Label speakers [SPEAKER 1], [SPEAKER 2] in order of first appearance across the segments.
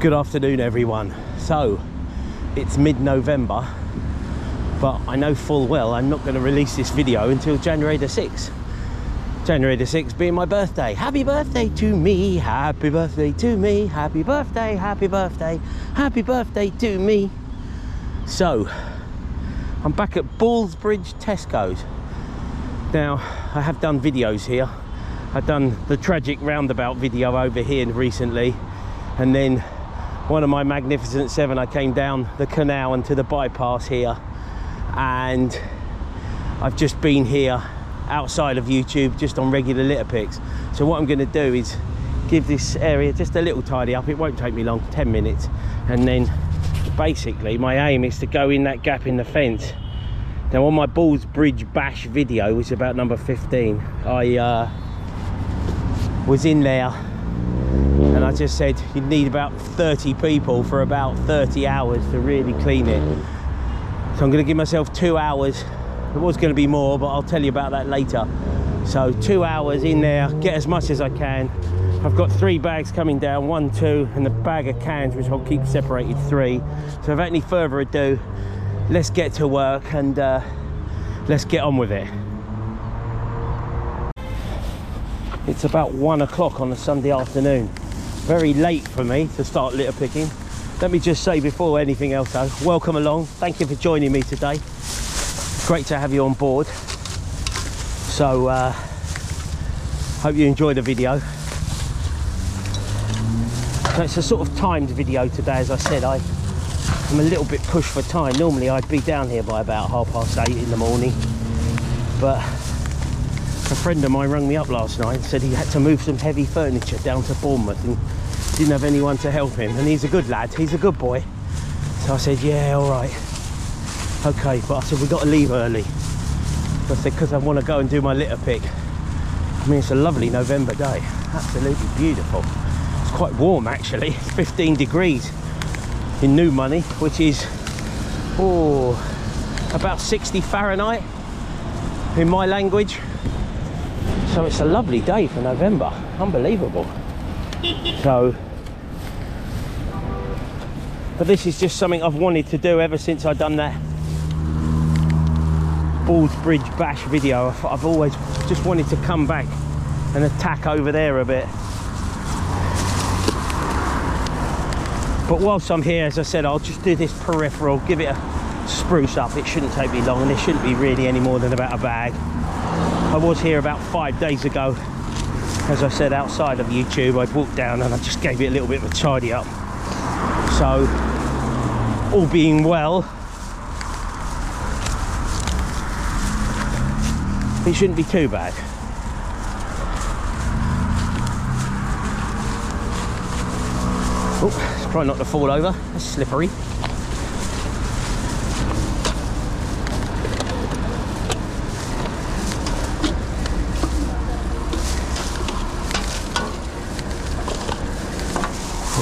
[SPEAKER 1] Good afternoon, everyone. So it's mid-November, but I know full well I'm not going to release this video until January the 6th. January the 6th being my birthday. Happy birthday to me, happy birthday to me, happy birthday, happy birthday, happy birthday to me. So I'm back at Ballsbridge Tesco's. Now I have done videos here. I've done the tragic roundabout video over here recently, and then one of my Magnificent 7, I came down the canal and to the bypass here, and I've just been here outside of YouTube just on regular litter picks. So what I'm going to do is give this area just a little tidy up. It won't take me long, 10 minutes, and then basically my aim is to go in that gap in the fence. Now on my Ballsbridge bash video, which is about number 15, I was in there and I just said you need about 30 people for about 30 hours to really clean it. So I'm going to give myself 2 hours. It was going to be more, but I'll tell you about that later. So 2 hours in there, get as much as I can. I've got 3 bags coming down, 1, 2, and a bag of cans, which I'll keep separated 3. So without any further ado, let's get to work and let's get on with it. It's about 1 o'clock on a Sunday afternoon. Very late for me to start litter picking. Let me just say before anything else though, welcome along. Thank you for joining me today. Great to have you on board. So hope you enjoy the video. So it's a sort of timed video today. As I said, I'm a little bit pushed for time. Normally I'd be down here by about 8:30 in the morning, but a friend of mine rang me up last night and said he had to move some heavy furniture down to Bournemouth and didn't have anyone to help him, and he's a good lad, he's a good boy. So I said, yeah, all right, okay, but I said, we've got to leave early. I said, because I want to go and do my litter pick. I mean, it's a lovely November day, absolutely beautiful. It's quite warm actually, it's 15 degrees in new money, which is about 60 Fahrenheit in my language. So it's a lovely day for November, unbelievable. So, but this is just something I've wanted to do ever since I've done that Ballsbridge bash video. I've always just wanted to come back and attack over there a bit. But whilst I'm here, as I said, I'll just do this peripheral, give it a spruce up. It shouldn't take me long, and it shouldn't be really any more than about a bag. I was here about 5 days ago, as I said, outside of YouTube. I'd walked down and I just gave it a little bit of a tidy up. So, all being well, it shouldn't be too bad. Oh, let's try not to fall over, it's slippery.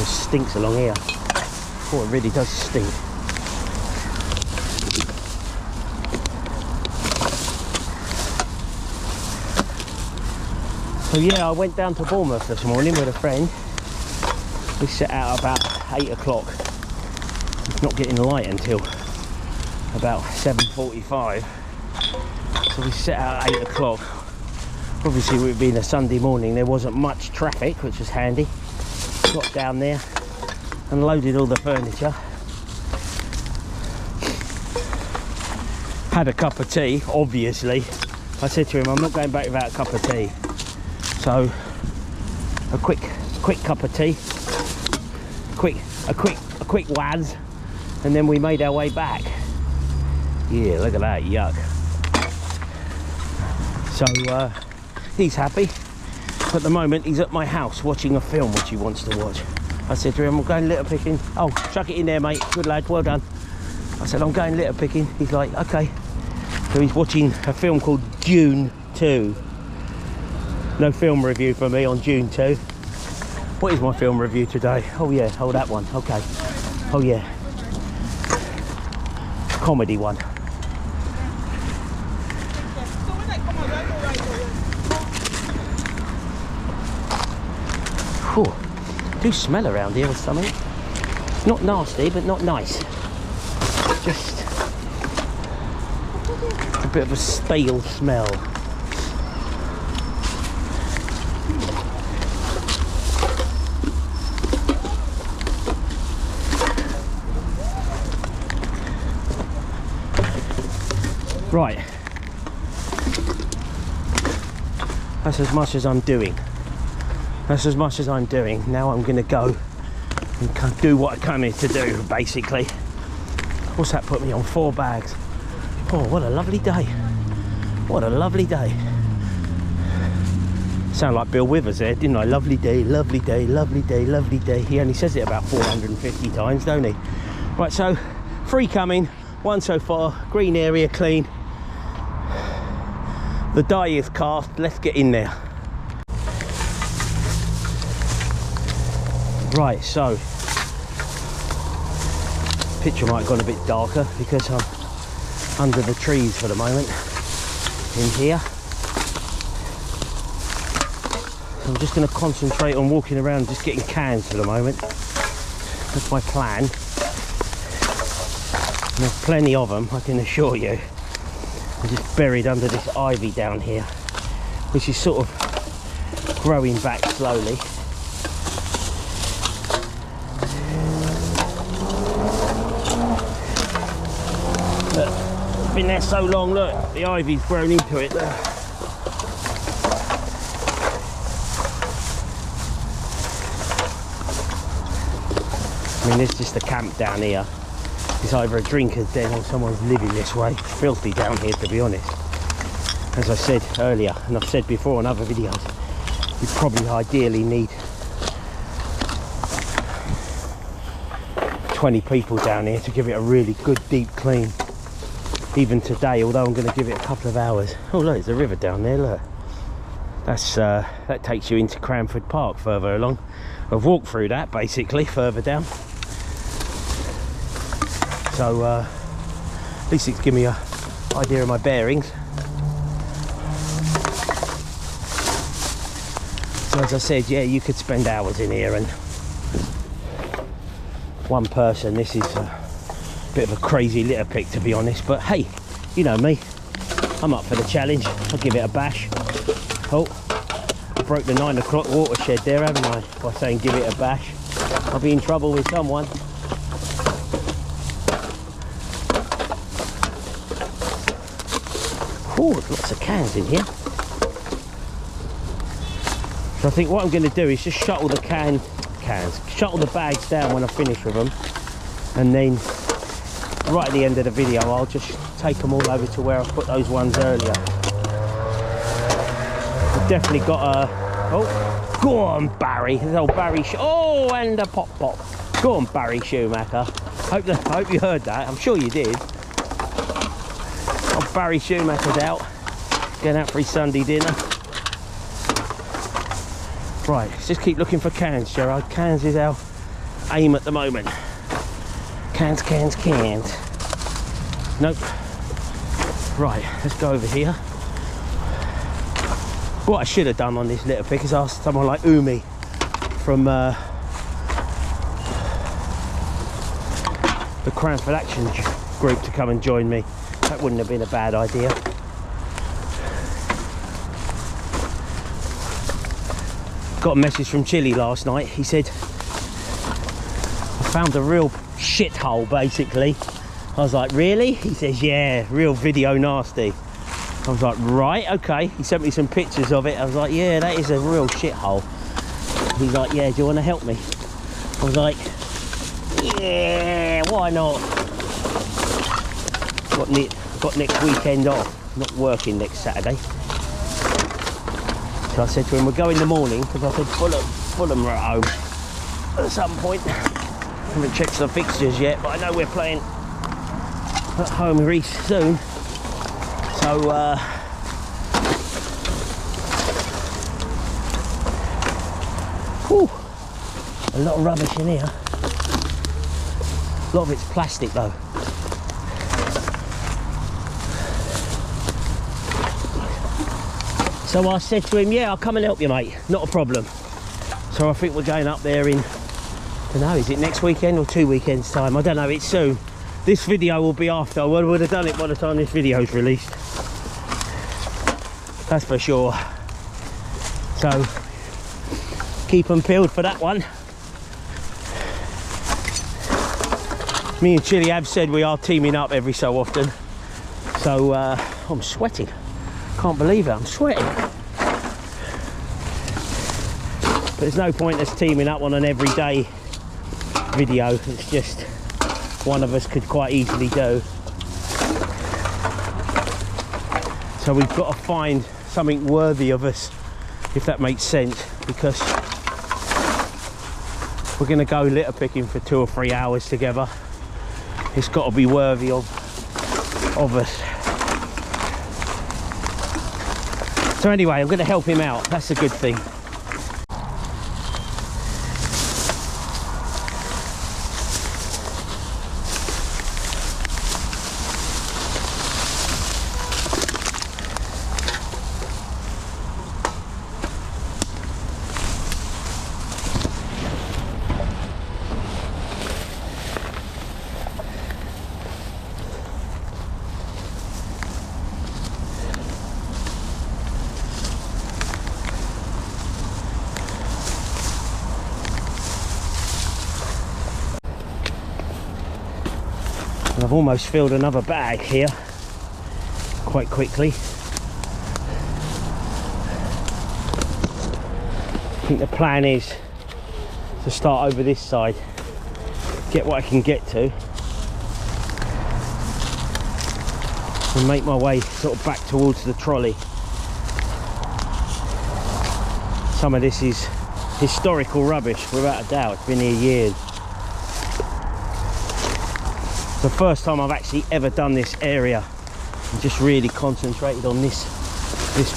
[SPEAKER 1] It stinks along here. Oh, it really does stink. So yeah, I went down to Bournemouth this morning with a friend. We set out about 8 o'clock. It's not getting light until about 7:45. So we set out at 8 o'clock. Obviously, with it being a Sunday morning, there wasn't much traffic, which was handy. Got down there and loaded all the furniture. Had a cup of tea, obviously. I said to him, I'm not going back without a cup of tea. So a quick cup of tea, a quick waz, and then we made our way back. Yeah, look at that, yuck. So he's happy. At the moment he's at my house watching a film which he wants to watch. I said to him, I'm going litter picking. Oh, chuck it in there, mate, good lad, well done. I said, I'm going litter picking. He's like, okay. So he's watching a film called Dune 2. No film review for me on Dune 2. What is my film review today? Oh yeah, oh that one, okay. Oh yeah, comedy one. Whew. Do smell around here or something. Not nasty, but not nice. Just a bit of a stale smell. Right. That's as much as I'm doing. That's as much as I'm doing. Now I'm going to go and do what I come here to do, basically. What's that put me on? 4 bags. Oh, what a lovely day. What a lovely day. Sound like Bill Withers there, didn't I? Lovely day, lovely day, lovely day, lovely day. He only says it about 450 times, don't he? Right, so 3 coming, 1 so far, green area clean. The die is cast, let's get in there. Right, so picture might have gone a bit darker because I'm under the trees for the moment in here. So I'm just going to concentrate on walking around, just getting cans for the moment. That's my plan. And there's plenty of them, I can assure you. I'm just buried under this ivy down here, which is sort of growing back slowly. Look, it's been there so long, look, the ivy's grown into it there. I mean, there's just a camp down here. It's either a drinker's den or someone's living this way. It's filthy down here, to be honest. As I said earlier, and I've said before on other videos, you probably ideally need 20 people down here to give it a really good deep clean. Even today, although I'm going to give it a couple of hours. Oh look, there's a river down there, look. That's that takes you into Cranford Park further along. I've walked through that basically further down. So at least it's given me an idea of my bearings. So as I said, yeah, you could spend hours in here, and one person, this is a bit of a crazy litter pick, to be honest, but hey, you know me, I'm up for the challenge. I'll give it a bash. Oh, I broke the 9 o'clock watershed there, haven't I, by saying give it a bash. I'll be in trouble with someone. Oh, lots of cans in here. So I think what I'm going to do is just shuttle the shuttle the bags down when I finish with them, and then right at the end of the video I'll just take them all over to where I put those ones earlier. I've definitely got a... Oh, go on Barry, there's old Barry. Oh, and a pop. Go on Barry Schumacher. Hope you heard that. I'm sure you did. Oh, Barry Schumacher's out, going out for his Sunday dinner. Right, let's just keep looking for cans, Gerard. Cans is our aim at the moment. Cans. Nope. Right, let's go over here. What I should have done on this litter pick is ask someone like Umi from the Cranford Action group to come and join me. That wouldn't have been a bad idea. Got a message from Chili last night. He said, I found a real shithole basically. I was like, really? He says, yeah, real video nasty. I was like, right, okay. He sent me some pictures of it. I was like, yeah, that is a real shithole. He's like, yeah, do you want to help me? I was like, yeah, why not? Got next weekend off, not working next Saturday. So I said to him, we'll go in the morning, because I said Fulham are at home at some point. Haven't checked the fixtures yet, but I know we're playing at home Reese soon. So whew, a lot of rubbish in here. A lot of it's plastic though. So I said to him, yeah, I'll come and help you, mate, not a problem. So I think we're going up there in don't know, is it next weekend or 2 weekends time? I don't know, it's soon. This video will be after. I would have done it by the time this video is released. That's for sure. So, keep them peeled for that one. Me and Chili have said we are teaming up every so often. So, I'm sweating. Can't believe it, I'm sweating. But there's no point us teaming up on an everyday video. It's just one of us could quite easily do. So we've got to find something worthy of us, if that makes sense, because we're going to go litter picking for 2 or 3 hours together. It's got to be worthy of us. So anyway, I'm going to help him out. That's a good thing. And I've almost filled another bag here quite quickly. I think the plan is to start over this side, get what I can get to, and make my way sort of back towards the trolley. Some of this is historical rubbish, without a doubt. It's been here years. It's the first time I've actually ever done this area and just really concentrated on this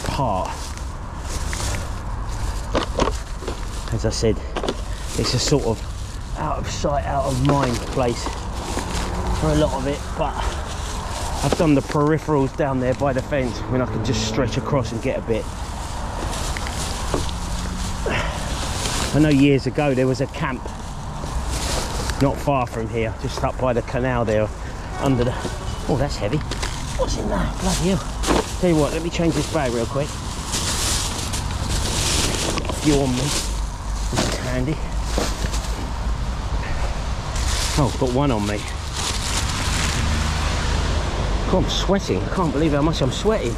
[SPEAKER 1] part. As I said, it's a sort of out of sight, out of mind place for a lot of it, but I've done the peripherals down there by the fence when I can just stretch across and get a bit. I know years ago there was a camp not far from here, just up by the canal there, under the... Oh, that's heavy. What's in there? Bloody hell. Tell you what, let me change this bag real quick. Got a few on me. This is handy. Oh, I've got one on me. God, I'm sweating. I can't believe how much I'm sweating.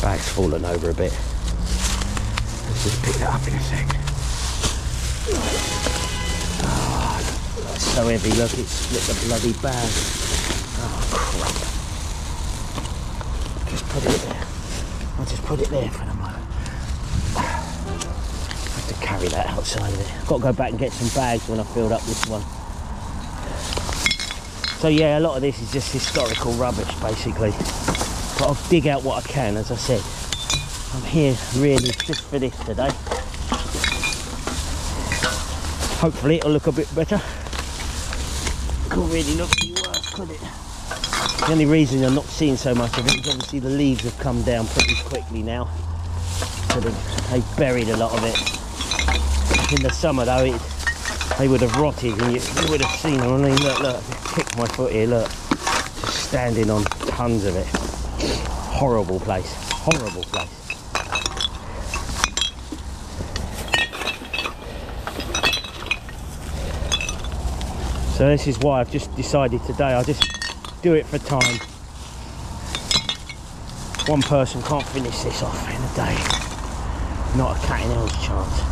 [SPEAKER 1] Bag's fallen over a bit. Let's just pick that up in a sec. Oh, that's so heavy, look, it split the bloody bag. Oh crap. Just put it there. I'll just put it there for the moment. I have to carry that outside of it. I've got to go back and get some bags when I filled up this one. So yeah, a lot of this is just historical rubbish basically. But I'll dig out what I can, as I said. I'm here really just for this today. Hopefully it'll look a bit better. Couldn't really look any worse, could it? The only reason I'm not seeing so much of it is obviously the leaves have come down pretty quickly now. So they've buried a lot of it. In the summer though, they would have rotted and you would have seen them. I mean, look, kick my foot here, look. Just standing on tons of it. Horrible place, horrible place. So this is why I've just decided today I'll just do it for time. One person can't finish this off in a day. Not a cat in hell's chance.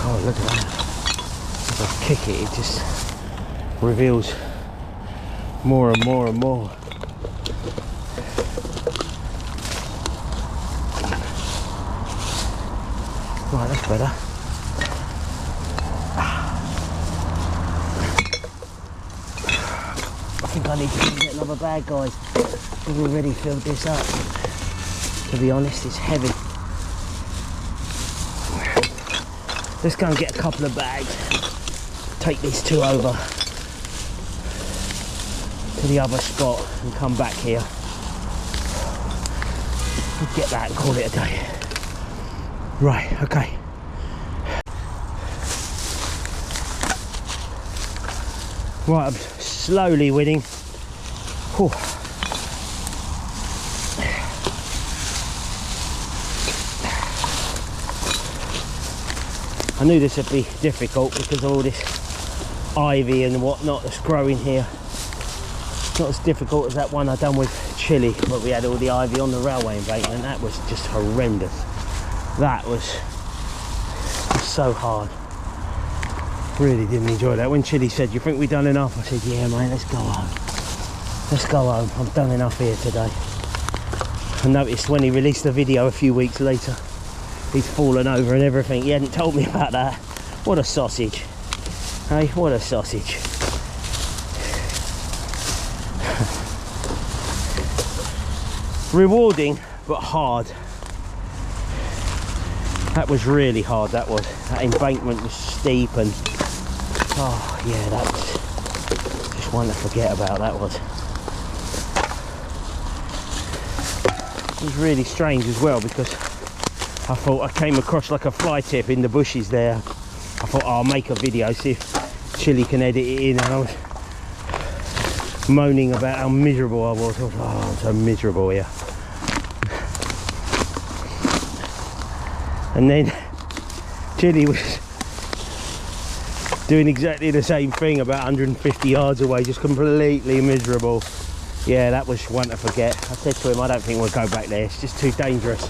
[SPEAKER 1] Oh, look at that. As I kick it, it just reveals more and more and more. Right, that's better. I think I need to get an another bag, guys. We've already filled this up. To be honest, it's heavy. Let's go and get a couple of bags. Take these 2 over to the other spot and come back here. We'll get that and call it a day. Right, okay. Right, I'm slowly winning. Whew. I knew this would be difficult because of all this ivy and whatnot that's growing here. It's not as difficult as that one I done with Chile, but we had all the ivy on the railway embankment. That was just horrendous. That was so hard. Really didn't enjoy that. When Chile said, "You think we've done enough?" I said, "Yeah, mate, let's go home. Let's go home. I've done enough here today." I noticed when he released the video a few weeks later, he's fallen over and everything. He hadn't told me about that. What a sausage. Hey, what a sausage. Rewarding, but hard. That was really hard, that was. That embankment was steep and... oh, yeah, that was... just one to forget about, that was. It was really strange as well because I thought I came across like a fly tip in the bushes there. I thought, oh, I'll make a video, see if Chile can edit it in, and I was moaning about how miserable I was. I thought, oh, I'm so miserable here. And then Chile was doing exactly the same thing about 150 yards away, just completely miserable. Yeah, that was one to forget. I said to him, I don't think we'll go back there, it's just too dangerous.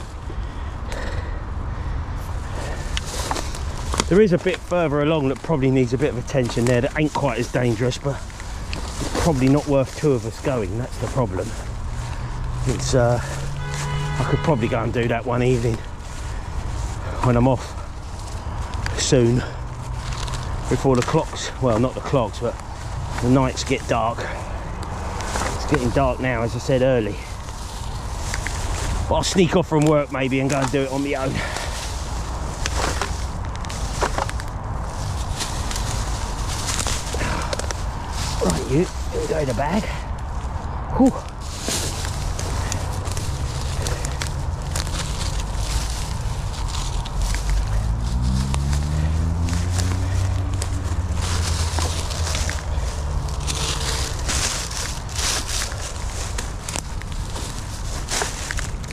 [SPEAKER 1] There is a bit further along that probably needs a bit of attention there that ain't quite as dangerous, but it's probably not worth 2 of us going. That's the problem. It's I could probably go and do that one evening when I'm off soon, before the clocks, well, not the clocks, but the nights get dark. It's getting dark now, as I said early. But I'll sneak off from work maybe and go and do it on my own. Right, you go in the bag. Whew.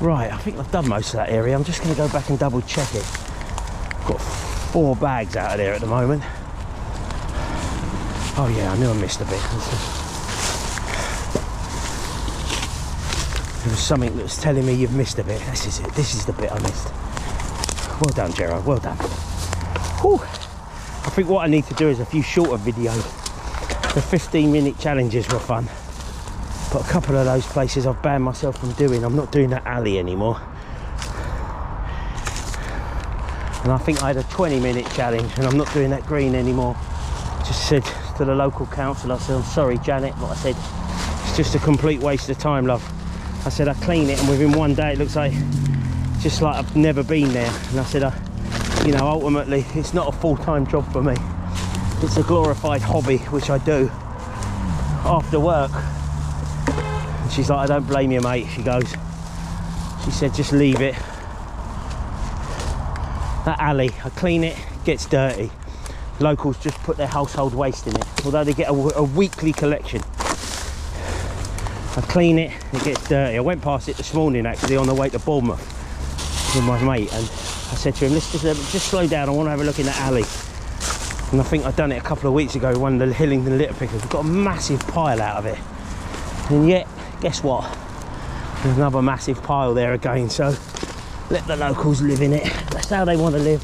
[SPEAKER 1] Right, I think I've done most of that area. I'm just going to go back and double check it. I've got 4 bags out of there at the moment. Oh yeah, I knew I missed a bit. There was something that was telling me you've missed a bit. This is it. This is the bit I missed. Well done, Gerard. Well done. Whew. I think what I need to do is a few shorter videos. The 15-minute challenges were fun. But a couple of those places I've banned myself from doing. I'm not doing that alley anymore. And I think I had a 20-minute challenge and I'm not doing that green anymore. Just said to the local council, I said, I'm sorry, Janet, but I said, it's just a complete waste of time, love. I said, I clean it and within one day it looks like, just like I've never been there. And I said, you know, ultimately, it's not a full-time job for me. It's a glorified hobby, which I do after work. She's like, I don't blame you, mate. She goes, she said, just leave it. That alley, I clean it, gets dirty. Locals just put their household waste in it, although they get a weekly collection. I clean it, it gets dirty. I went past it this morning actually on the way to Bournemouth with my mate, and I said to him, let's just slow down, I want to have a look in that alley. And I think I'd done it a couple of weeks ago, one of the Hillingdon litter pickers. We've got a massive pile out of it. And yet, guess what? There's another massive pile there again, so let the locals live in it. That's how they want to live.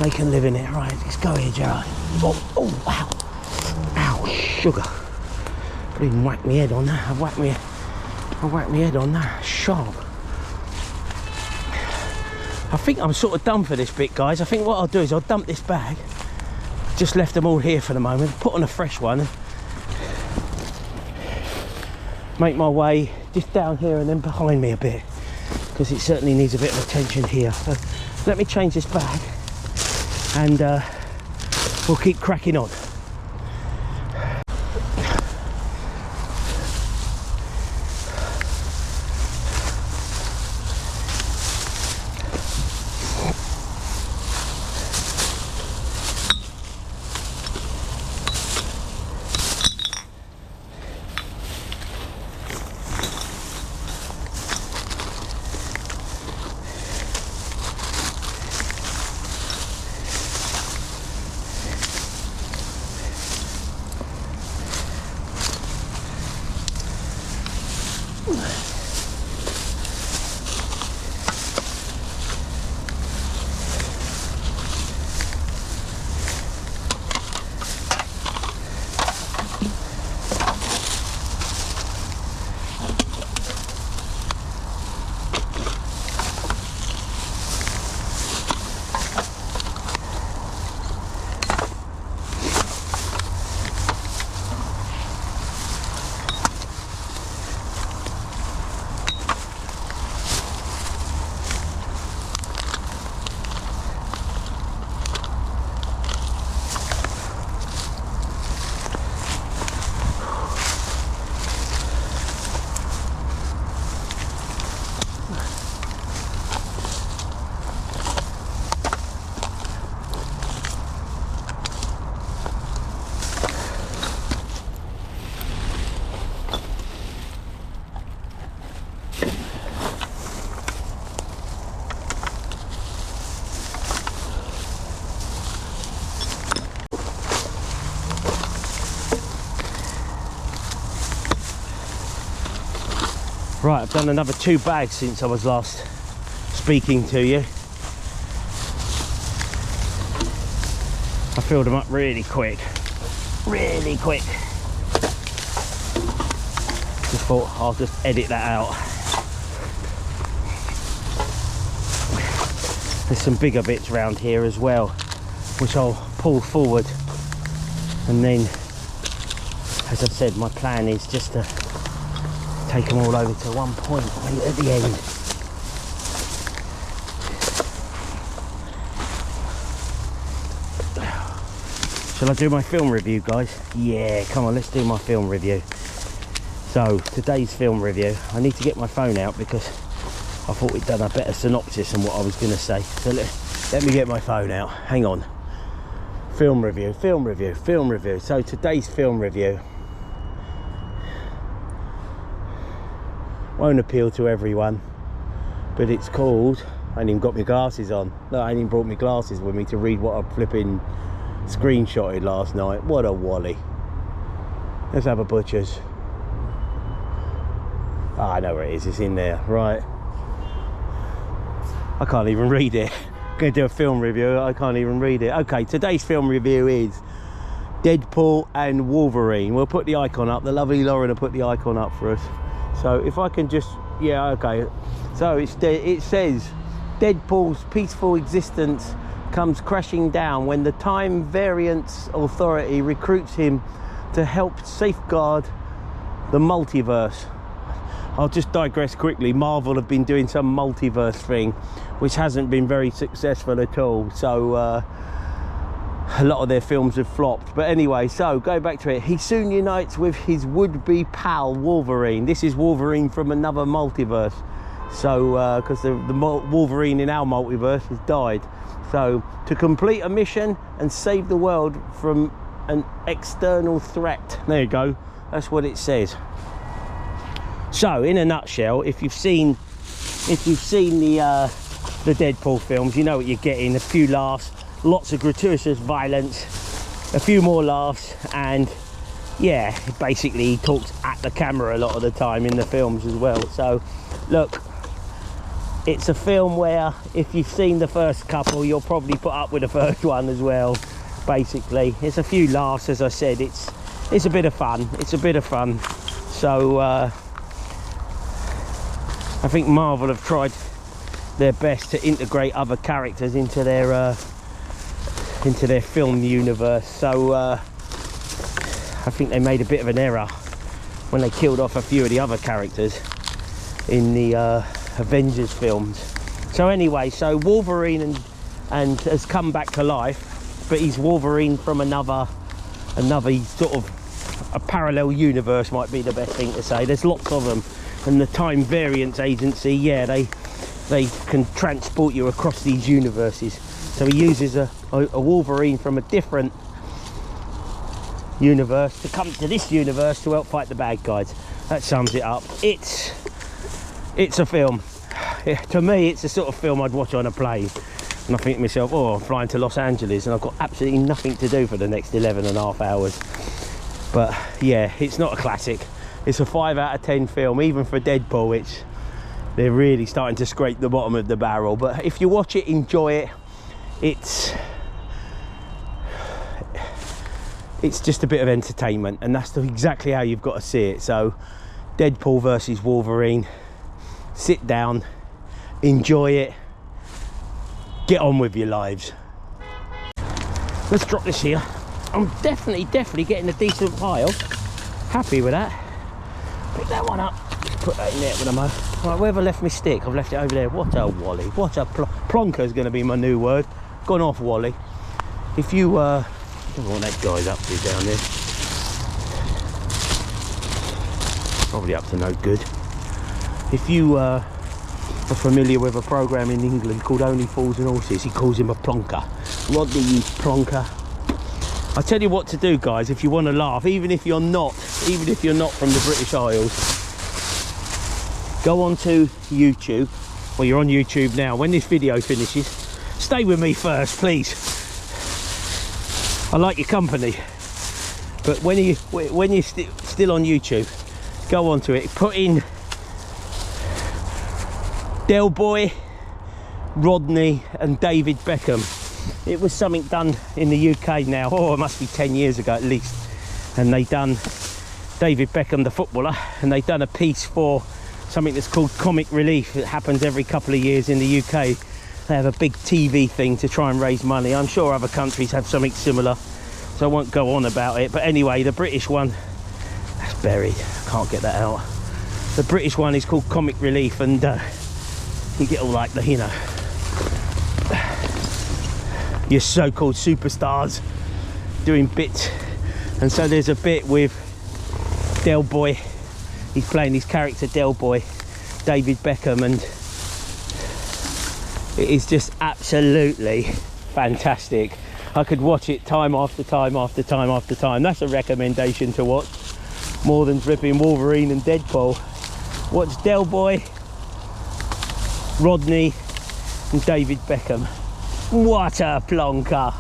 [SPEAKER 1] They can live in it. Right, let's go here, Gerard. Oh, wow. Ow, sugar. I even whacked my head on that. I whacked my head on that. Sharp. I think I'm sort of done for this bit, guys. I think what I'll do is I'll dump this bag. Just left them all here for the moment. Put on a fresh one. make my way just down here and then behind me a bit, because it certainly needs a bit of attention here. So let me change this bag and we'll keep cracking on. Right, I've done another 2 bags since I was last speaking to you. I filled them up really quick. Really quick. Just thought I'll just edit that out. There's some bigger bits around here as well, which I'll pull forward. And then, as I said, my plan is just to take them all over to one point right at the end. Shall I do my film review, guys? Yeah, come on, let's do my film review. So, today's film review, I need to get my phone out because I thought we'd done a better synopsis than what I was going to say. So let me get my phone out. Hang on. Film review, film review, film review. So today's film review won't appeal to everyone, but it's called, I ain't even got my glasses on. No, I ain't even brought my glasses with me to read what I flipping screenshotted last night. What a wally. Let's have a butcher's. Ah, I know where it is, it's in there, right. I can't even read it. I'm going to do a film review, I can't even read it. Okay, today's film review is Deadpool and Wolverine. We'll put the icon up, the lovely Lauren will put the icon up for us. So if I can just, yeah, okay. So it says, Deadpool's peaceful existence comes crashing down when the Time Variance Authority recruits him to help safeguard the multiverse. I'll just digress quickly. Marvel have been doing some multiverse thing, which hasn't been very successful at all. So a lot of their films have flopped. But anyway, so go back to it. He soon unites with his would-be pal Wolverine. This is Wolverine from another multiverse. So because the Wolverine in our multiverse has died. So to complete a mission and save the world from an external threat. There you go. That's what it says. So in a nutshell, if you've seen the Deadpool films, you know what you're getting. A few laughs, lots of gratuitous violence, a few more laughs, and yeah, basically he talks at the camera a lot of the time in the films as well. So look, it's a film where if you've seen the first couple, you'll probably put up with the first one as well. Basically, it's a few laughs, as I said. It's a bit of fun. It's a bit of fun. So I think Marvel have tried their best to integrate other characters into their film universe. So I think they made a bit of an error when they killed off a few of the other characters in the Avengers films. So anyway, so Wolverine and has come back to life, but he's Wolverine from another sort of a parallel universe, might be the best thing to say. There's lots of them, and the Time Variance Agency, yeah, they can transport you across these universes. So he uses a Wolverine from a different universe to come to this universe to help fight the bad guys. That sums it up. It's a film. To me, it's the sort of film I'd watch on a plane, and I think to myself, oh, I'm flying to Los Angeles and I've got absolutely nothing to do for the next 11.5 hours. But yeah, it's not a classic. It's a 5 out of 10 film, even for Deadpool, which they're really starting to scrape the bottom of the barrel. But if you watch it, enjoy it. It's just a bit of entertainment, and that's exactly how you've got to see it. So Deadpool versus Wolverine, sit down, enjoy it, get on with your lives. Let's drop this here. I'm definitely getting a decent pile. Happy with that. Pick that one up, just put that in there with a mo. Right, where have I left my stick? I've left it over there. What a wally, what a plonker is going to be my new word. Gone off wally. If you I don't know what that guy's up to down there. Probably up to no good. If you are familiar with a program in England called Only Fools and Horses, he calls him a plonker. Rodney, you plonker. I tell you what to do, guys, if you want to laugh, even if you're not from the British Isles, go onto YouTube. Well, you're on YouTube now. When this video finishes, stay with me first, please. I like your company, but when you're still on YouTube, go onto it, put in Del Boy, Rodney and David Beckham. It was something done in the UK now, oh, it must be 10 years ago at least, and they done David Beckham, the footballer, and they done a piece for something that's called Comic Relief. It happens every couple of years in the UK. They have a big TV thing to try and raise money. I'm sure other countries have something similar, so I won't go on about it. But anyway, the British one, that's buried, can't get that out. The British one is called Comic Relief, and you get all like the, you know, your so-called superstars doing bits. And so there's a bit with Del Boy, he's playing his character Del Boy, David Beckham, and it is just absolutely fantastic. I could watch it time after time after time after time. That's a recommendation to watch, more than flipping Wolverine and Deadpool. Watch Del Boy, Rodney and David Beckham. What a plonker.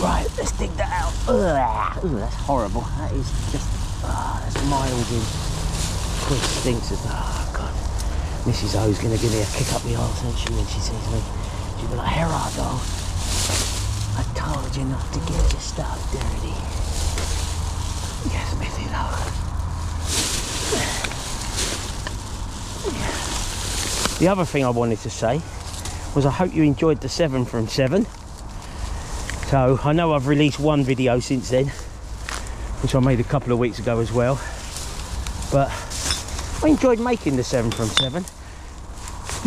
[SPEAKER 1] Right, let's dig that out. Ugh, ooh, that's horrible. That is just, that's miles in. Quick stinks as, oh God. Mrs. O's gonna give me a kick up the arse, isn't she, when she sees me? She'll be like, Gerardo, I told you not to get your stuff dirty. Yes, Mrs. O. The other thing I wanted to say was I hope you enjoyed the 7 from 7. So I know I've released one video since then, which I made a couple of weeks ago as well, but I enjoyed making the 7 from 7.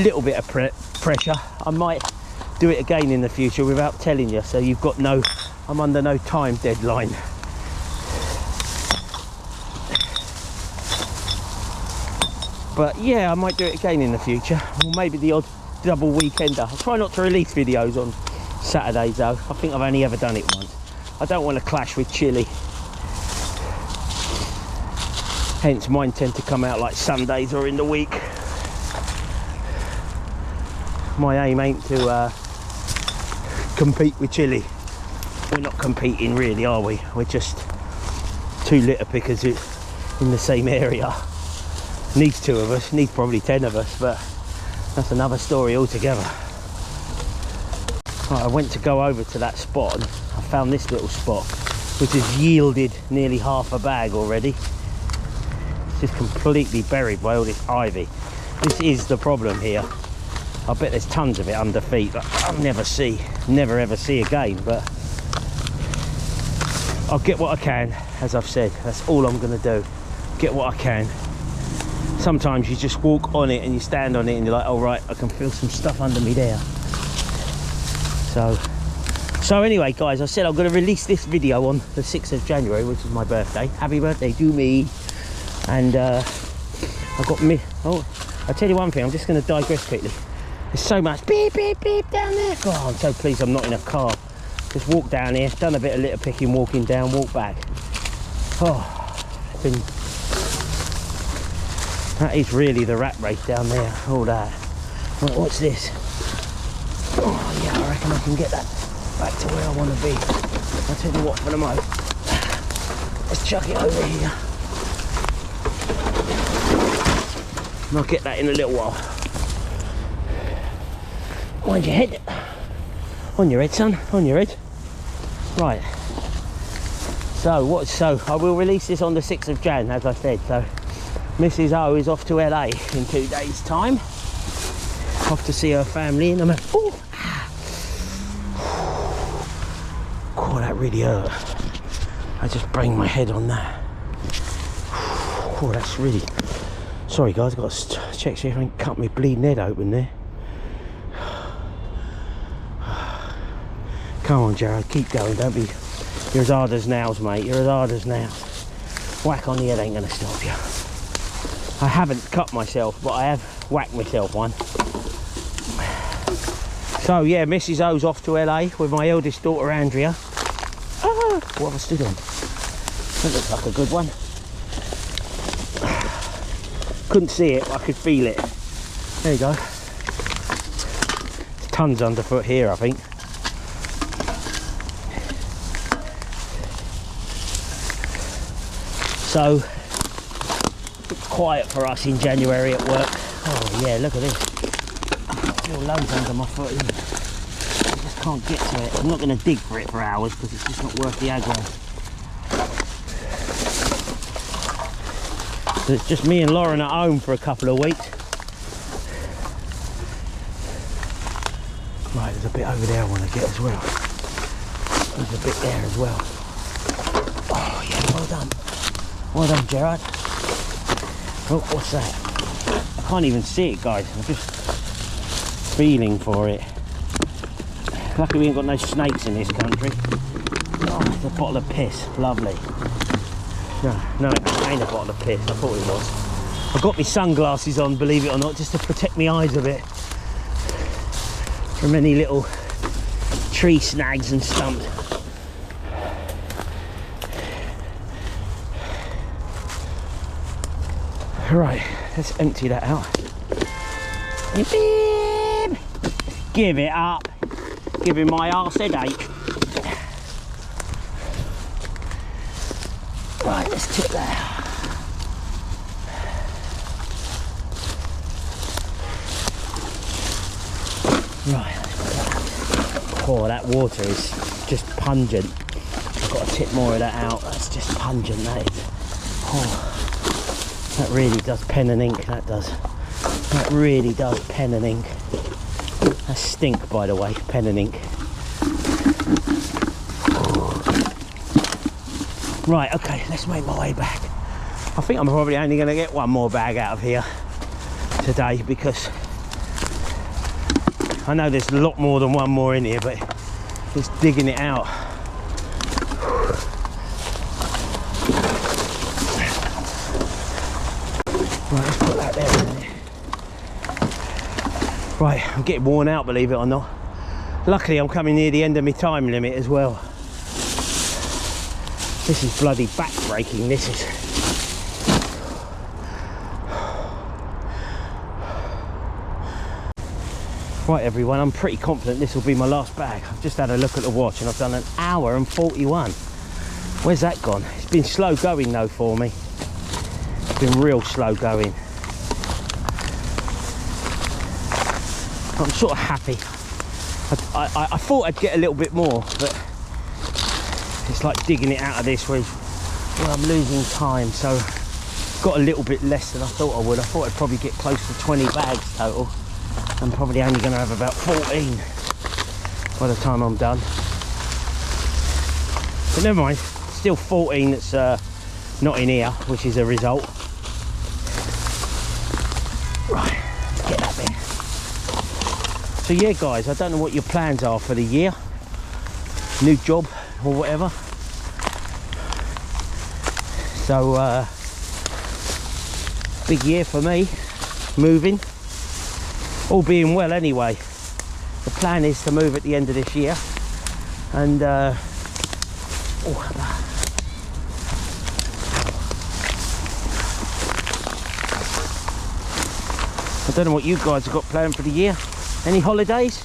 [SPEAKER 1] Little bit of pressure. I might do it again in the future without telling you, so you've got no, I'm under no time deadline. But yeah, I might do it again in the future, or maybe the odd double weekender. I'll try not to release videos on Saturdays though. I think I've only ever done it once. I don't want to clash with Chile. Hence mine tend to come out like Sundays or in the week. My aim ain't to compete with Chile. We're not competing really, are we? We're just two litter pickers in the same area. Needs 2 of us, needs probably 10 of us, but that's another story altogether. Right, I went to go over to that spot and I found this little spot which has yielded nearly half a bag already. It's just completely buried by all this ivy. This is the problem here. I bet there's tons of it under feet that I'll never ever see again, but I'll get what I can, as I've said. That's all I'm going to do. Get what I can. Sometimes you just walk on it and you stand on it and you're like, oh right, I can feel some stuff under me there. So anyway, guys, I said I'm going to release this video on the 6th of January, which is my birthday. Happy birthday to me. And I got me. Oh, I'll tell you one thing, I'm just going to digress quickly. There's so much beep, beep, beep down there. God, I'm so pleased I'm not in a car. Just walk down here, done a bit of litter picking, walking down, walk back. Oh, that is really the rat race down there, all that. Right, what's this? Oh yeah, I reckon I can get that back to where I want to be. I'll tell you what, for the moment, let's chuck it over here. And I'll get that in a little while. Mind your head. On your head, son, on your head. Right. So I will release this on the 6th of Jan, as I said. So Mrs. O is off to LA in 2 days' time. Off to see her family in America. Oh, that really hurt. I just banged my head on that. Oh, that's really... Sorry guys, I've got to check see if I can cut my bleeding head open there. Come on, Gerard, keep going, don't be... You're as hard as nails, mate, you're as hard as nails. Whack on the head ain't gonna stop you. I haven't cut myself, but I have whacked myself one. So yeah, Mrs. O's off to LA with my eldest daughter, Andrea. Ah, what have I stood on? That looks like a good one. Couldn't see it, but I could feel it. There you go. There's tons underfoot here, I think. So, it's quiet for us in January at work. Oh yeah, look at this. I feel loads under my foot. I just can't get to it. I'm not going to dig for it for hours because it's just not worth the aggro. So it's just me and Lauren at home for a couple of weeks. Right, there's a bit over there I want to get as well. There's a bit there as well. Oh yeah, well done. Well done, Gerard. Oh, what's that? I can't even see it, guys. I'm just feeling for it. Luckily we ain't got no snakes in this country. Oh, it's a bottle of piss. Lovely. No, it ain't a bottle of piss. I thought it was. I've got my sunglasses on, believe it or not, just to protect my eyes a bit from any little tree snags and stumps. Right, let's empty that out. Beep. Give it up. Giving my arse headache. Right, let's tip that out. Right, let's put that. Oh, that water is just pungent. I've got to tip more of that out. That's just pungent, that is. Oh. That really does pen and ink, that does. That really does pen and ink. That stink, by the way, pen and ink. Right, okay, let's make my way back. I think I'm probably only going to get one more bag out of here today because I know there's a lot more than one more in here, but just digging it out. Right, let's put that there, isn't it? Right, I'm getting worn out, believe it or not. Luckily, I'm coming near the end of my time limit as well. This is bloody back-breaking, this is. Right, everyone, I'm pretty confident this will be my last bag. I've just had a look at the watch and I've done 1 hour and 41. Where's that gone? It's been slow going, though, for me. Been real slow going. I'm sort of happy. I thought I'd get a little bit more, but it's like digging it out of this where I'm losing time, so got a little bit less than I thought I would. I thought I'd probably get close to 20 bags total. I'm probably only going to have about 14 by the time I'm done. But never mind, still 14 that's not in here, which is a result. Right, let's get that there. So yeah guys, I don't know what your plans are for the year, new job or whatever. So big year for me, moving, all being well anyway. The plan is to move at the end of this year, and I don't know what you guys have got planned for the year. Any holidays?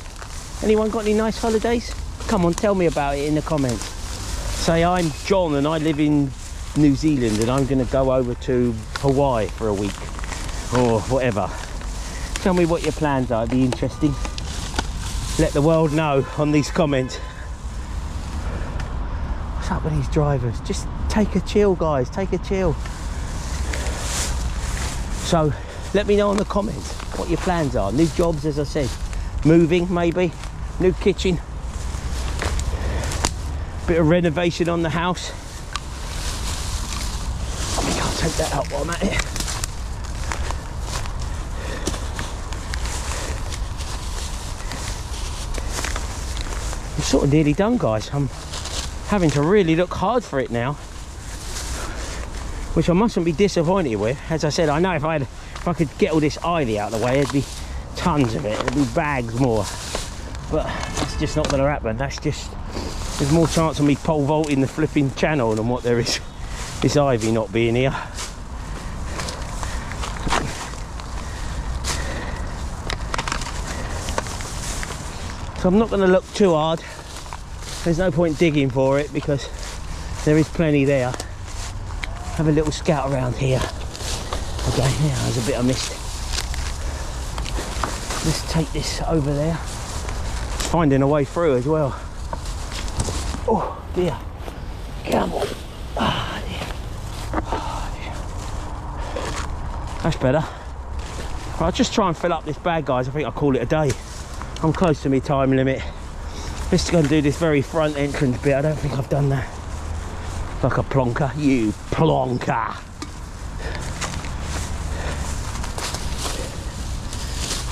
[SPEAKER 1] Anyone got any nice holidays? Come on, tell me about it in the comments. Say I'm John and I live in New Zealand and I'm going to go over to Hawaii for a week or whatever. Tell me what your plans are, it'd be interesting. Let the world know on these comments. What's up with these drivers? Just take a chill guys, take a chill. So let me know in the comments what your plans are. New jobs, as I said, moving maybe, new kitchen, bit of renovation on the house. I think I'll take that out while I'm at it. I'm sort of nearly done guys. I'm having to really look hard for it now, which I mustn't be disappointed with. As I said, I know if I could get all this ivy out of the way, there'd be tons of it, there'd be bags more, but that's just not going to happen. That's just, there's more chance of me pole vaulting the flipping channel than what there is this ivy not being here. So I'm not going to look too hard. There's no point digging for it because there is plenty there. Have a little scout around here. Okay, yeah, there's a bit of mist. Let's take this over there. Finding a way through as well. Oh dear. Come on. Ah, dear. Oh, dear. That's better. Right, I'll just try and fill up this bag, guys. I think I'll call it a day. I'm close to my time limit. Just going to do this very front entrance bit. I don't think I've done that. Like a plonker. You plonker.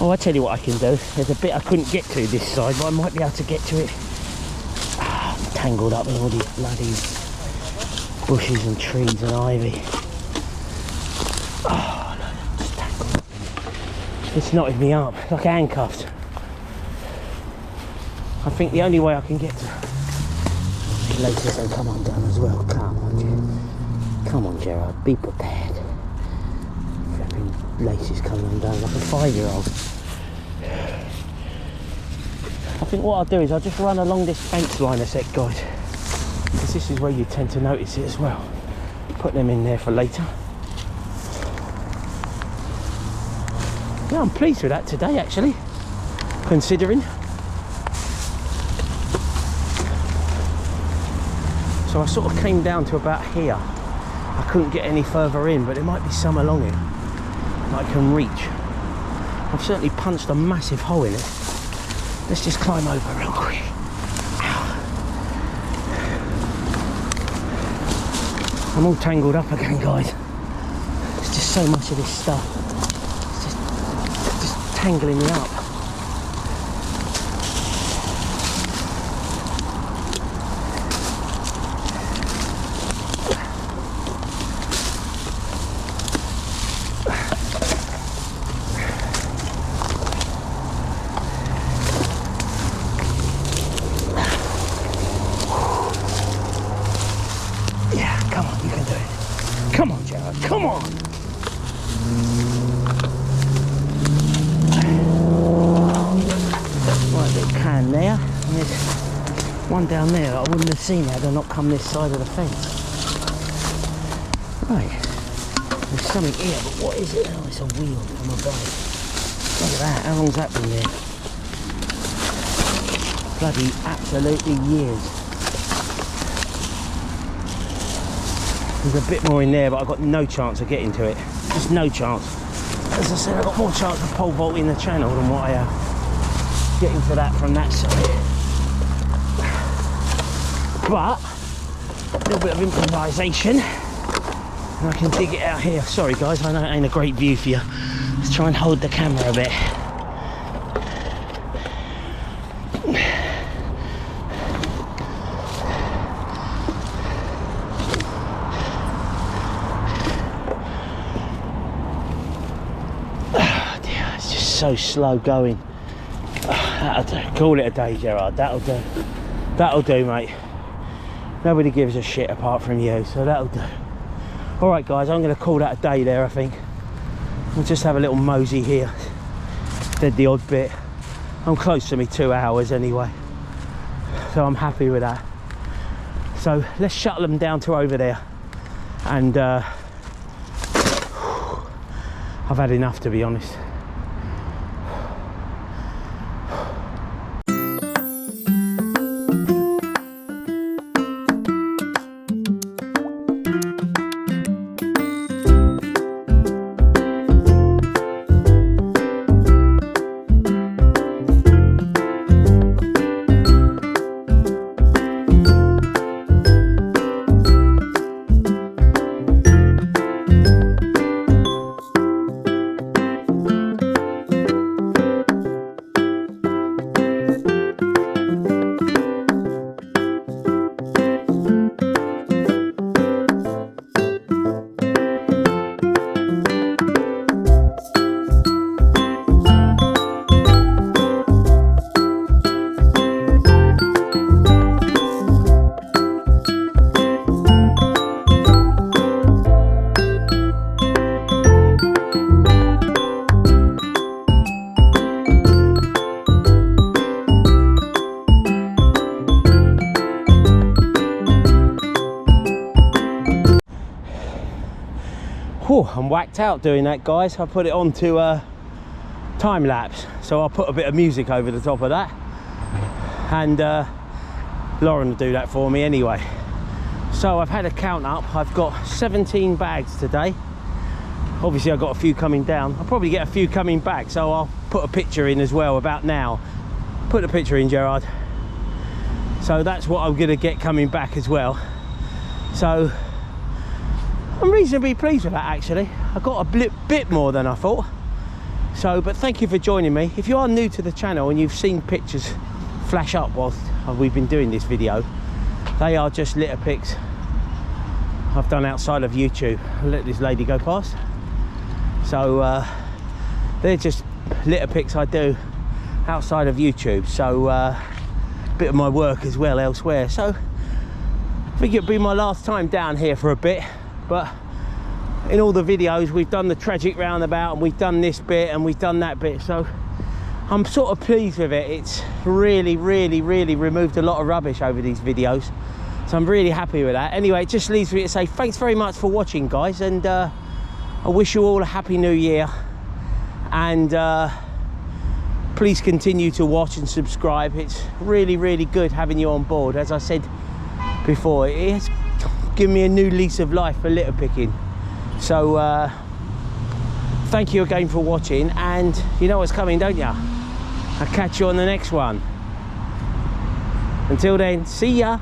[SPEAKER 1] Oh, I tell you what I can do. There's a bit I couldn't get to this side, but I might be able to get to it. Ah, I'm tangled up in all these bloody bushes and trees and ivy. Oh, look, I'm just tangled up in it. It's knotted me up, like handcuffs. I think the only way I can get to the laces and come on down as well. Come on, Gerard. Come on, Gerard. Be prepared. Flipping laces coming undone like a 5-year-old. I think what I'll do is I'll just run along this fence line a sec, guys, because this is where you tend to notice it as well. Put them in there for later. Yeah, I'm pleased with that today, actually, considering. So I sort of came down to about here. I couldn't get any further in, but there might be some along it that I can reach. I've certainly punched a massive hole in it. Let's just climb over real quick. Ow. I'm all tangled up again, guys. There's just so much of this stuff. It's just tangling me up. Come on, Gerard, come on! Right, little can there. And there's one down there that I wouldn't have seen had I not come this side of the fence. Right, there's something here, but what is it? Oh, it's a wheel on my bike. Look at that, how long's that been there? Bloody absolutely years. There's a bit more in there, but I've got no chance of getting to it. Just no chance. As I said, I've got more chance of pole vaulting the channel than what I have getting to that from that side. But little bit of improvisation, and I can dig it out here. Sorry guys, I know it ain't a great view for you. Let's try and hold the camera a bit. Oh dear, it's just so slow going. That'll do. Call it a day, Gerard. That'll do. That'll do, mate. Nobody gives a shit apart from you, so that'll do. Alright guys, I'm going to call that a day there, I think. We'll just have a little mosey here. Did the odd bit. I'm close to me 2 hours anyway, so I'm happy with that. So let's shuttle them down to over there, and I've had enough, to be honest. Whew, I'm whacked out doing that, guys. I put it on to time lapse, so I'll put a bit of music over the top of that, and Lauren will do that for me anyway. So I've had a count up. I've got 17 bags today. Obviously I've got a few coming down. I'll probably get a few coming back, so I'll put a picture in as well about now. Put a picture in, Gerard. So that's what I'm gonna get coming back as well. So I'm reasonably pleased with that, actually. I got a bit more than I thought. So, but thank you for joining me. If you are new to the channel and you've seen pictures flash up whilst we've been doing this video, they are just litter pics I've done outside of YouTube. I'll let this lady go past. So they're just litter pics I do outside of YouTube. So a bit of my work as well elsewhere. So I think it'll be my last time down here for a bit. But in all the videos we've done the tragic roundabout, and we've done this bit and we've done that bit, so I'm sort of pleased with it. It's really removed a lot of rubbish over these videos, so I'm really happy with that. Anyway, it just leaves me to say thanks very much for watching, guys, and I wish you all a happy new year, and please continue to watch and subscribe. It's really good having you on board. As I said before, it has given me a new lease of life for litter picking. So thank you again for watching, and you know what's coming, don't you? I'll catch you on the next one. Until then, see ya.